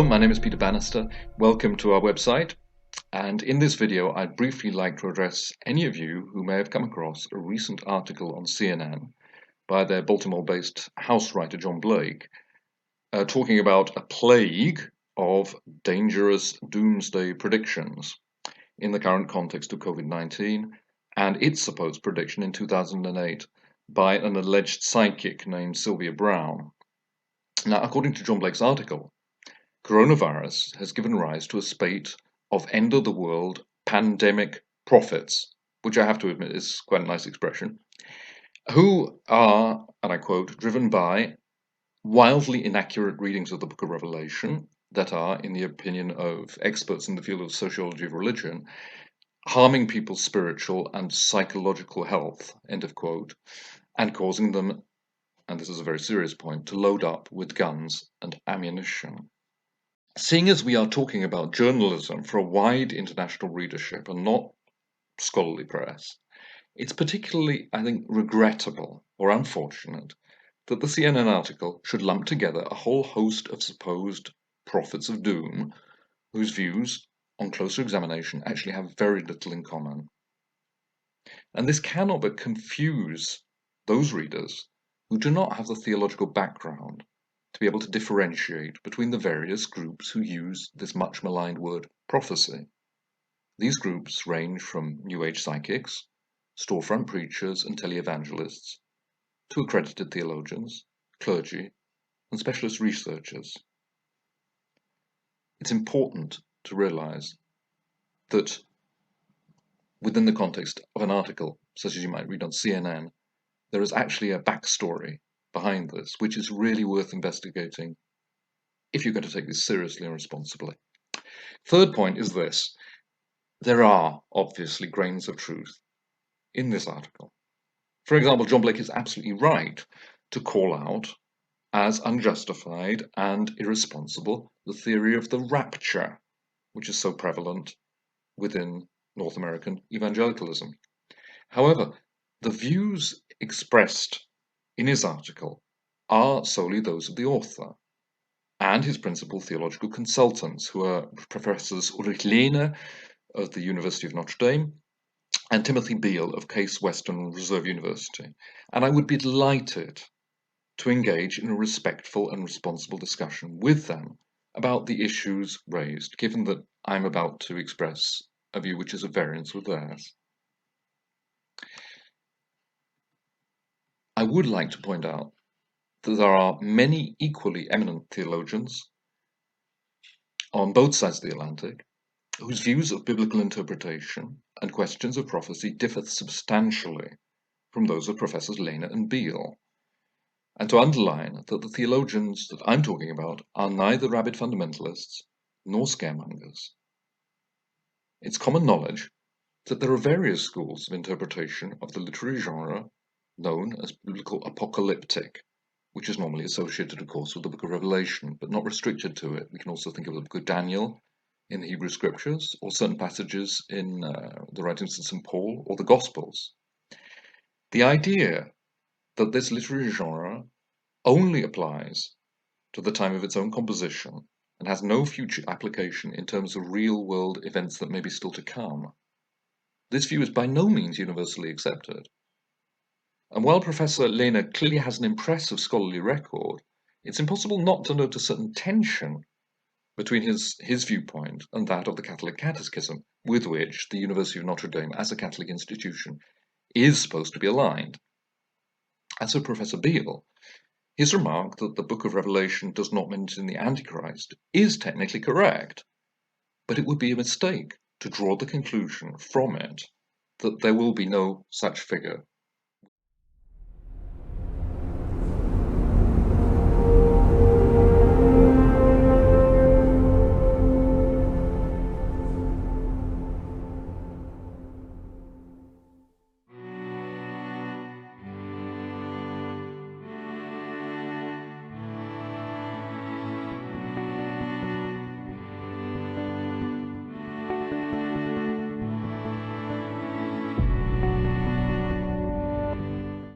Hello, my name is Peter Bannister. Welcome to our website. And in this video, I'd briefly like to address any of you who may have come across a recent article on CNN by their Baltimore-based house writer John Blake, talking about a plague of dangerous doomsday predictions in the current context of COVID-19 and its supposed prediction in 2008 by an alleged psychic named Sylvia Browne. Now, according to John Blake's article, coronavirus has given rise to a spate of end-of-the-world pandemic prophets, which I have to admit is quite a nice expression, who are, and I quote, driven by wildly inaccurate readings of the Book of Revelation that are, in the opinion of experts in the field of sociology of religion, harming people's spiritual and psychological health, end of quote, and causing them, and this is a very serious point, to load up with guns and ammunition. Seeing as we are talking about journalism for a wide international readership and not scholarly press, it's particularly, I think, regrettable or unfortunate that the CNN article should lump together a whole host of supposed prophets of doom whose views, on closer examination, actually have very little in common. And this cannot but confuse those readers who do not have the theological background to be able to differentiate between the various groups who use this much maligned word prophecy. These groups range from New Age psychics, storefront preachers and televangelists, to accredited theologians, clergy, and specialist researchers. It's important to realize that within the context of an article, such as you might read on CNN, there is actually a backstory behind this, which is really worth investigating if you're going to take this seriously and responsibly. Third point is this. There are obviously grains of truth in this article. For example, John Blake is absolutely right to call out as unjustified and irresponsible the theory of the rapture, which is so prevalent within North American evangelicalism. However, the views expressed in his article are solely those of the author and his principal theological consultants, who are Professors Ulrich Lehner of the University of Notre Dame and Timothy Beale of Case Western Reserve University. And I would be delighted to engage in a respectful and responsible discussion with them about the issues raised, given that I'm about to express a view which is at variance with theirs. I would like to point out that there are many equally eminent theologians on both sides of the Atlantic whose views of biblical interpretation and questions of prophecy differ substantially from those of Professors Lehner and Beale, and to underline that the theologians that I'm talking about are neither rabid fundamentalists nor scaremongers. It's common knowledge that there are various schools of interpretation of the literary genre known as biblical apocalyptic, which is normally associated, of course, with the Book of Revelation, but not restricted to it. We can also think of the Book of Daniel in the Hebrew Scriptures, or certain passages in the writings of St. Paul or the Gospels. The idea that this literary genre only applies to the time of its own composition and has no future application in terms of real-world events that may be still to come. This view is by no means universally accepted. And while Professor Lehner clearly has an impressive scholarly record, it's impossible not to note a certain tension between his viewpoint and that of the Catholic Catechism, with which the University of Notre Dame, as a Catholic institution, is supposed to be aligned. As for Professor Beale, his remark that the Book of Revelation does not mention the Antichrist is technically correct, but it would be a mistake to draw the conclusion from it that there will be no such figure